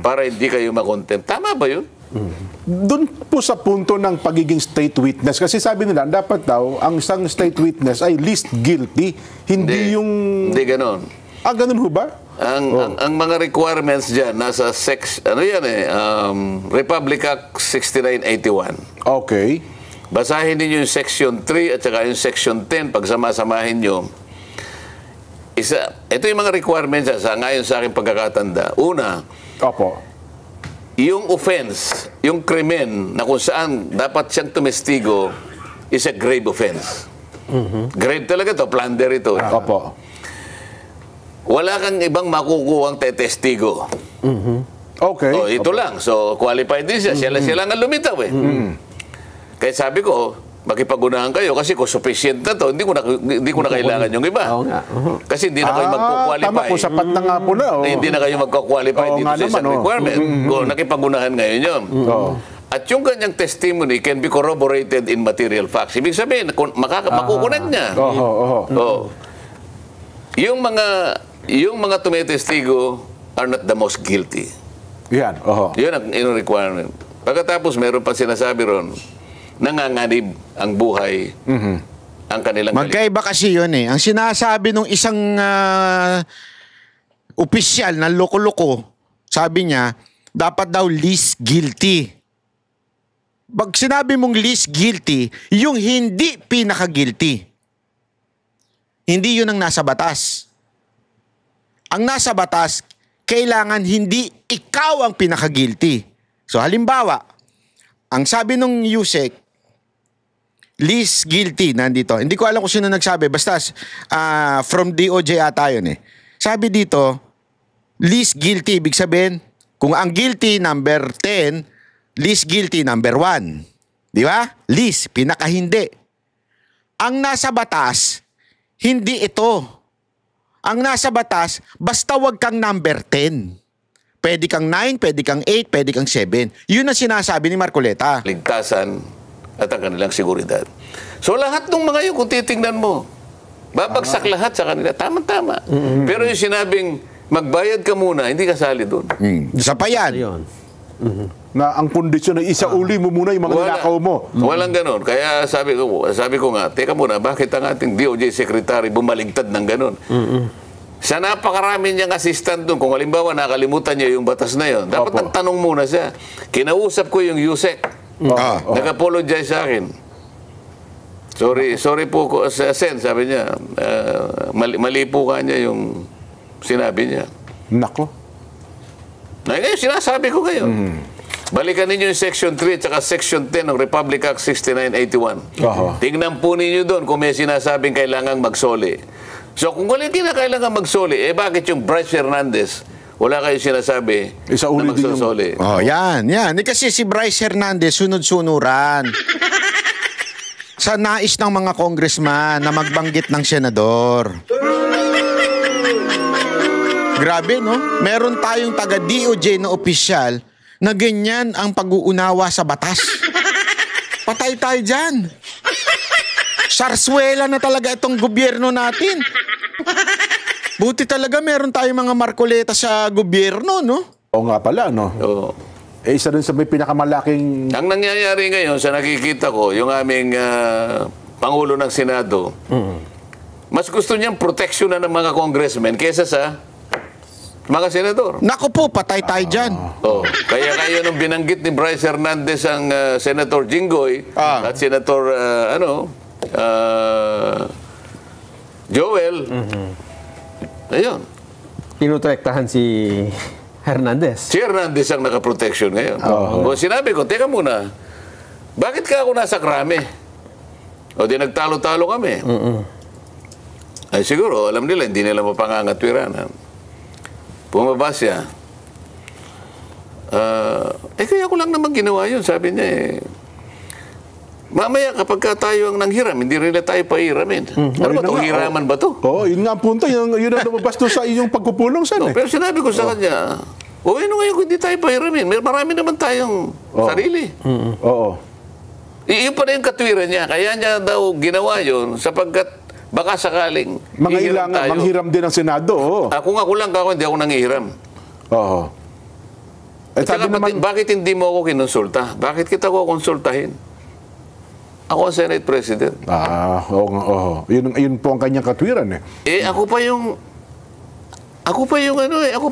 para hindi kayo makontempt. Tama ba yun? Doon po sa punto ng pagiging state witness, kasi sabi nila, dapat daw, ang isang state witness ay least guilty, hindi yung... Hindi ganon. Ganun ho ba? Ang mga requirements dyan, nasa Republic Act 6981. Okay. Basahin niyo yung Section 3 at saka yung Section 10, pagsama-samahin nyo. Ito yung mga requirements ngayon sa aking pagkakatanda. Una, Opo. yung offense, yung krimen na kung saan dapat siyang tumestigo is a grave offense. Grave talaga to, plunder ito. Opo. Wala kang ibang makukuhang testigo. Okay. O, ito lang. So, qualified din siya. Sila nga lumitaw eh. Kaya sabi ko, makipag-unahan kayo kasi kung sufficient na to, hindi ko na kailangan yung iba. Kasi hindi na kayo magkukwalify. Tama po, sapat na nga po na. Hindi na kayo magkukwalify dito sa isang requirement. Kung nakipag-unahan ngayon yun. At yung kanyang testimony can be corroborated in material facts. Ibig sabihin, makukunan niya. Yung mga tumitestigo are not the most guilty. Yan. Yun ang requirement. Pagkatapos, meron pa sinasabi ron, nanganganib ang buhay, ang kanilang... Magkaiba kasi yun eh. Ang sinasabi ng isang opisyal na loko-loko, sabi niya, dapat daw least guilty. Pag sinabi mong least guilty, yung hindi pinaka-guilty. Hindi yun ang nasa batas. Ang nasa batas, kailangan hindi ikaw ang pinaka-guilty. So halimbawa, ang sabi nung USEC, least guilty, nandito. Hindi ko alam kung sino nagsabi. Basta from DOJ ata yun eh. Sabi dito, least guilty. Ibig sabihin, kung ang guilty number 10, least guilty number 1. Di ba? Least, pinakahindi. Ang nasa batas, hindi ito. Ang nasa batas, basta wag kang number 10. Pwede kang 9, pwede kang 8, pwede kang 7. Yun ang sinasabi ni Marcoleta. Ligtasan at ang kanilang seguridad. So lahat ng mga yun, kung titingnan mo, babagsak lahat sa kanila. Tama-tama. Pero yung sinabing, magbayad ka muna, hindi kasali doon. Sa pa yan. Na ang kondisyon ay isauli mo muna yung mga nilakaw mo. Walang ganon. Kaya sabi ko nga, teka muna, bakit ang ating DOJ Secretary bumaligtad ng ganon? Sa napakarami niyang assistant doon, kung halimbawa nakalimutan niya yung batas na yun, dapat nagtanong muna siya. Kinausap ko yung USEC. Nag-apologize sa akin. Sorry po, Sen, sabi niya. Mali po ka niya yung sinabi niya. Nako. Ngayon, sinasabi ko ngayon. Balikan ninyo yung Section 3 at saka Section 10 ng Republic Act 6981. Tingnan po ninyo doon kung may sinasabing kailangang magsoli. So kung wala kinakailangan magsoli, bakit yung Bryce Hernandez, wala kayo sinasabi na magsosoli? Yan. Kasi si Bryce Hernandez, sunod-sunuran. Sa nais ng mga congressman na magbanggit ng senador. Grabe, no? Meron tayong taga-DOJ na opisyal na ganyan ang pag-uunawa sa batas. Patay tayo dyan. Sarswela na talaga itong gobyerno natin. Buti talaga meron tayong mga Marcoleta sa gobyerno, no? Oo nga pala, no? Oo. Isa rin sa may pinakamalaking... Ang nangyayari ngayon sa nakikita ko, yung aming Pangulo ng Senado, mas gusto niyang proteksyon na ng mga congressmen kaysa sa mga senador. Naku po, patay tayo dyan. Kaya kayo nung binanggit ni Bryce Hernandez ang Senator Jinggoy at Senator Joel, ayun. Tinutuektahan si Hernandez. Si Hernandez ang nakaproteksyon ngayon. O sinabi ko, teka muna, bakit ka ako nasa krame? O di nagtalo-talo kami. Ay siguro, alam nila, hindi nila mapangangatwiranan. Bumaba siya. Kaya ko lang naman ginawa yun, sabi niya eh. Mamaya kapag tayo ang nanghiram, hindi rin na tayo pahiramin. Ano ba ito? Hiraman ba ito? Yun nga ang punto. Yun ang lumabas doon sa iyong pagpupulong, Sen. Pero sinabi ko sa kanya, ano ngayon kung hindi tayo pahiramin? Marami naman tayong sarili. Iyon pa na yung katwiran niya. Kaya niya daw ginawa yun sapagkat baka sakaling manghiram din ang Senado. Ako lang hindi ako nanghihiram. Eh, At saka, sabi naman, bakit hindi mo ako kinonsulta? Bakit kita ko konsultahin? Ako ang Senate President. oo nga, oo. Yun po ang kanyang katwiran eh. Ako pa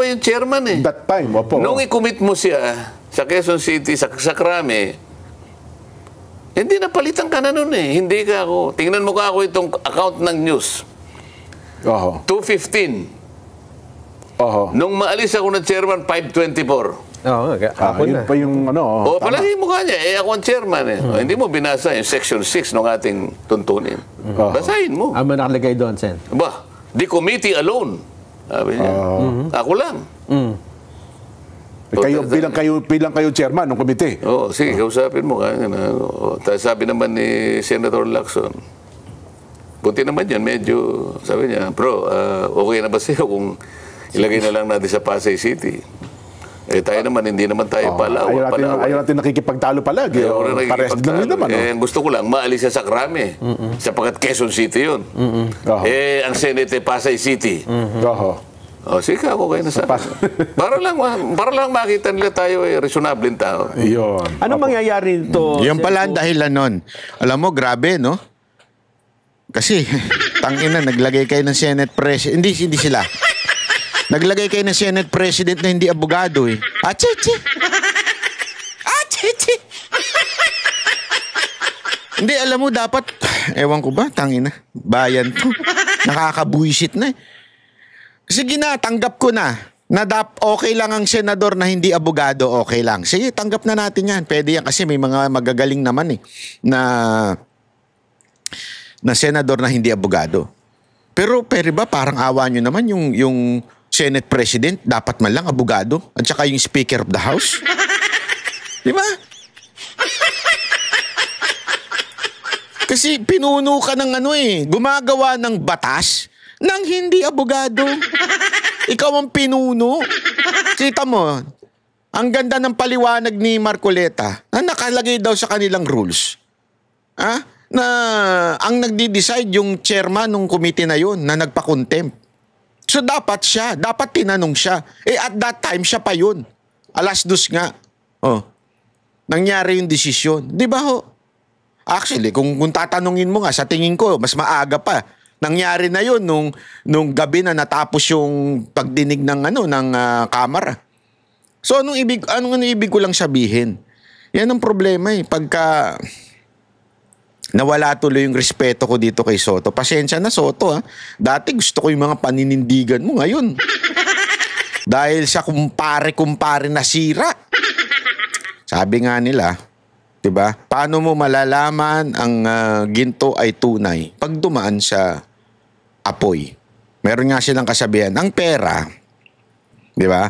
yung chairman eh. That time, opo. Nung i-commit mo siya sa Quezon City, sa Krame, hindi napalitan ka na nun eh. Hindi ka ako. Tingnan mo ka ako itong account ng news. Oho. 2:15. Oho. Nung maalis ako ng chairman, 5:24. Oo, hapon Yun na. pa yung ano. O, palagi mo kanya. Ako ang chairman eh. O, hindi mo binasa yung section 6 ng ating tuntunin. Basahin mo. Ano nakalagay doon, Sen? Ba, the committee alone. Sabi niya. Ako lang. Bilang kayo chairman ng komite. Oo, sige, kausapin mo. Sabi naman ni Senator Lacson, buti naman yan, medyo, sabi niya, bro, okay na ba sa'yo kung ilagay na lang natin sa Pasay City? Tayo naman, hindi naman tayo palawan. Ayaw natin nakikipagtalo palagi. Pares lang din naman. Ang gusto ko lang, maalis siya sa Krame. Sapagkat Quezon City yun. Ang Senate Pasay City. Sige, ako kayo na sa para lang makita nila tayo reasonable tao. Yun. Ano mangyayari nito? Yan pala ang dahilan nun. Alam mo, grabe, no? Kasi, tangina, naglagay kayo ng Senate President. Hindi sila. Naglagay kayo ng Senate President na hindi abogado eh. Achichi! Achichi! Hindi, alam mo, dapat, ewan ko ba, tangina, bayan to. Nakakabuisit na eh. Sige na, tanggap ko na. Okay lang ang senador na hindi abogado, okay lang. Sige, tanggap na natin yan. Pwede yan kasi may mga magagaling naman eh na senador na hindi abogado. Pero ba parang awa nyo naman yung Senate President, dapat man lang abogado at saka yung Speaker of the House? Di ba? Kasi pinuno ka ng gumagawa ng batas ng hindi abogado. Ikaw ang pinuno. Kita mo, ang ganda ng paliwanag ni Marcoleta na nakalagay daw sa kanilang rules. Na ang nagdi-decide yung chairman ng committee na yun na nagpa-contempt. So dapat tinanong siya. At that time, siya pa yun. Alas 2 nga. Nangyari yung desisyon. Di ba ho? Actually, kung tatanungin mo nga, sa tingin ko, mas maaga pa. Nangyari na yun nung gabi na natapos yung pagdinig ng kamara. So anong ibig ko lang sabihin? Yan ang problema eh. Pagka nawala tuloy yung respeto ko dito kay Soto. Pasensya na, Soto, ha. Dati gusto ko yung mga paninindigan mo. Ngayon, dahil sa kumpare na sira. Sabi nga nila, diba? Paano mo malalaman ang ginto ay tunay pag dumaan sa apoy? Meron nga silang kasabihan, ang pera, diba?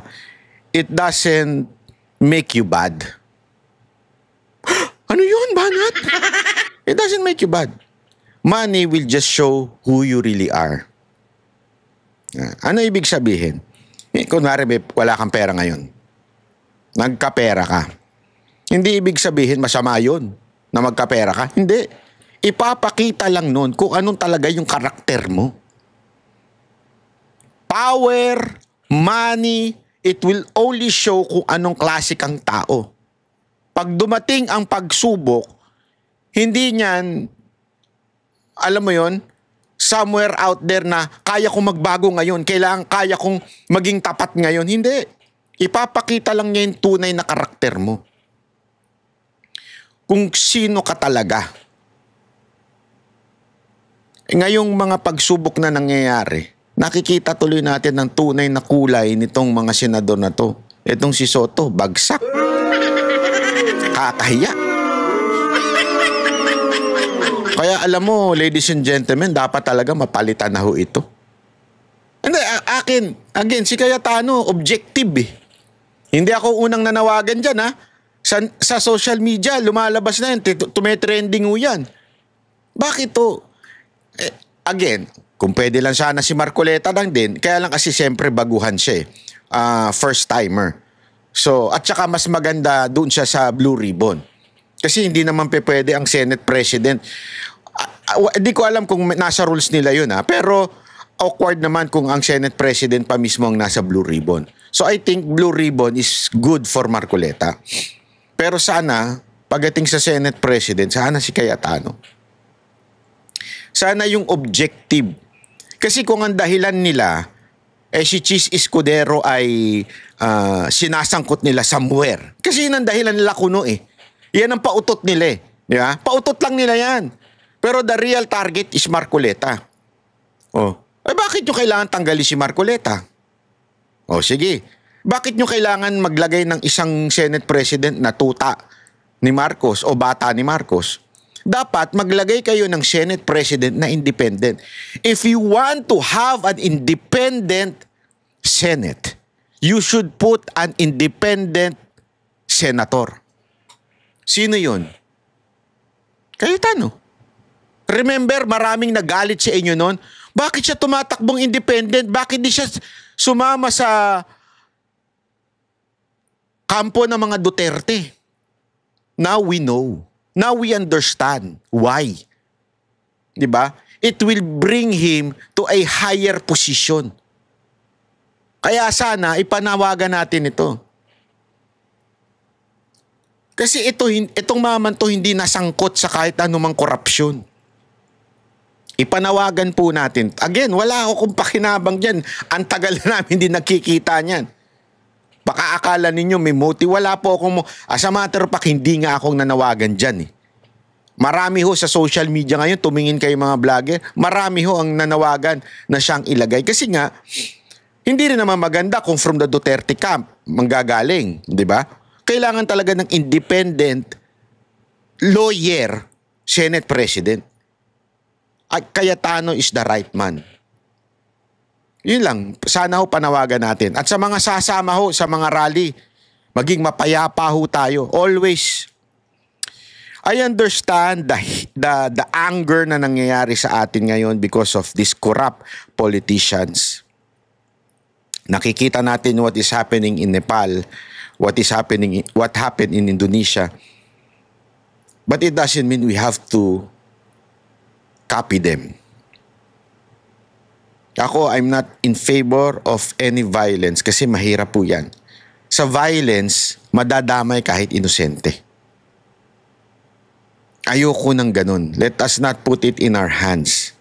It doesn't make you bad. Ano yun, Banat? It doesn't make you bad. Money will just show who you really are. Ano ibig sabihin? Kunwari, wala kang pera ngayon. Nagkapera ka. Hindi ibig sabihin masama yun na magkapera ka. Hindi. Ipapakita lang nun kung anong talaga yung karakter mo. Power, money, it will only show kung anong klase kang tao. Pag dumating ang pagsubok, hindi niyan, alam mo yon, somewhere out there na kaya kong magbago ngayon, kaya kong maging tapat ngayon. Hindi. Ipapakita lang niya yung tunay na karakter mo. Kung sino ka talaga. Ngayong mga pagsubok na nangyayari, nakikita tuloy natin ang tunay na kulay nitong mga senador na to. Itong si Soto, bagsak. Kakahiya. Kaya alam mo, ladies and gentlemen, dapat talaga mapalitan na ho ito. Hindi, again, si Cayetano, objective eh. Hindi ako unang nanawagan dyan ha. Sa social media, lumalabas na yan, tumetrending ho yan. Bakit to? Again, kung pwede lang sana si Marcoleta lang din, kaya lang kasi siyempre baguhan siya eh. First timer. So, at saka mas maganda doon siya sa Blue Ribbon. Kasi hindi naman pwede ang Senate President. Hindi ko alam kung nasa rules nila yun ha. Pero awkward naman kung ang Senate President pa mismo ang nasa Blue Ribbon. So I think Blue Ribbon is good for Marcoleta. Pero sana, pagdating sa Senate President, sana si Cayetano. Sana yung objective. Kasi kung ang dahilan nila, si Chis Escudero ay sinasangkot nila somewhere. Kasi yun ang dahilan nila kuno eh. Yan ang pautot nila eh. Yeah? Pautot lang nila yan. Pero the real target is Marcoleta. Oh. Ay bakit nyo kailangan tanggalin si Marcoleta? Oh, sige. Bakit nyo kailangan maglagay ng isang Senate President na tuta ni Marcos o bata ni Marcos? Dapat maglagay kayo ng Senate President na independent. If you want to have an independent Senate, you should put an independent senator. Sino yun? Cayetano. Remember, maraming nagalit sa inyo noon. Bakit siya tumatakbong independent? Bakit di siya sumama sa kampo ng mga Duterte? Now we know. Now we understand why. Diba? It will bring him to a higher position. Kaya sana ipanawagan natin ito. Kasi itong maman to hindi nasangkot sa kahit anumang korupsyon. Ipanawagan po natin. Again, wala akong pakinabang dyan. Ang tagal na namin hindi nakikita niyan. Baka akala ninyo may motive. Wala po akong... As a matter of fact, hindi nga akong nanawagan dyan eh. Marami ho sa social media ngayon, tumingin kayo mga vlogger, marami ho ang nanawagan na siyang ilagay. Kasi nga, hindi rin naman maganda kung from the Duterte camp manggagaling. Di ba? Kailangan talaga ng independent lawyer, Senate President. At Cayetano is the right man. Yun lang, sana ho panawagan natin. At sa mga sasama ho, sa mga rally, maging mapayapa ho tayo. Always. I understand the anger na nangyayari sa atin ngayon because of these corrupt politicians. Nakikita natin what is happening in Nepal, what happened in Indonesia. But it doesn't mean we have to copy them. Ako, I'm not in favor of any violence kasi mahirap po yan. Sa violence, madadamay kahit inosente. Ayoko ng ganun. Let us not put it in our hands.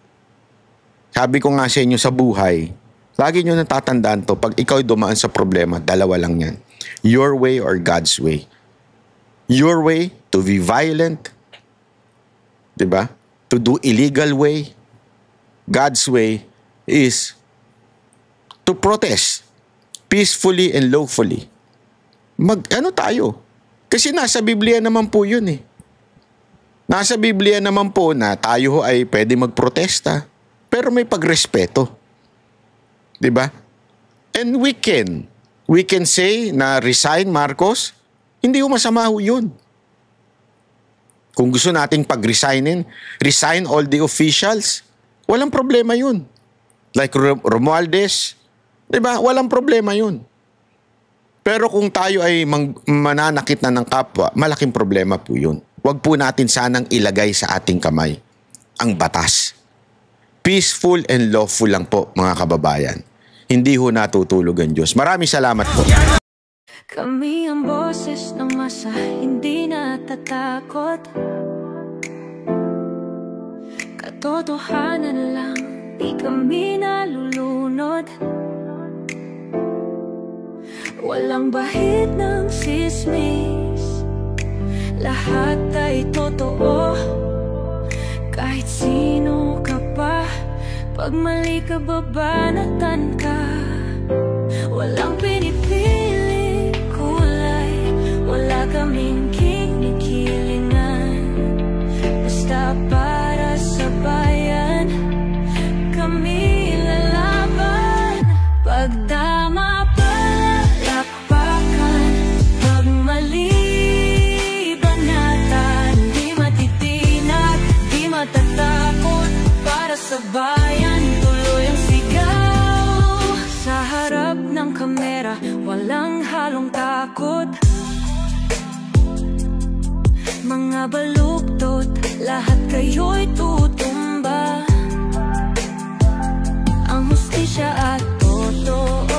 Sabi ko nga sa inyo sa buhay, lagi nyo natatandaan to, pag ikaw dumaan sa problema, dalawa lang yan. Your way or God's way. Your way to be violent, diba? To do illegal way. God's way is to protest peacefully and lawfully. Ano tayo? Kasi nasa Biblia naman po yun eh. Nasa Biblia naman po na tayo ay pwede magprotesta, pero may pagrespeto. Diba? And we can say na resign Marcos, hindi ho masama ho yun. Kung gusto nating pag-resignin, resign all the officials, walang problema yun. Like Romualdez, diba? Walang problema yun. Pero kung tayo ay mananakit na ng kapwa, malaking problema po yun. Huwag po natin sanang ilagay sa ating kamay ang batas. Peaceful and lawful lang po, mga kababayan. Hindi ho natutulog ang Diyos. Maraming salamat po. Kami ang boses ng masa, hindi natatakot. Katotohanan lang, di kami nalulunod. Walang bahid ng sismis, lahat ay totoo. Kahit sino ka pa, pag mali ka babanatan ka. Walang pinipili kulay, wala kaming kinikilingan. Basta para sa bayan, kami lalaban. Pagtama palakpakan, pag mali banatan. Di matitinag, di matatakot, para sa bayan tuloy ang sigaw. Sa harap ng kamera, walang halong takot. Mga baluktot, lahat kayo'y tutumba. Ang hustisya at totoo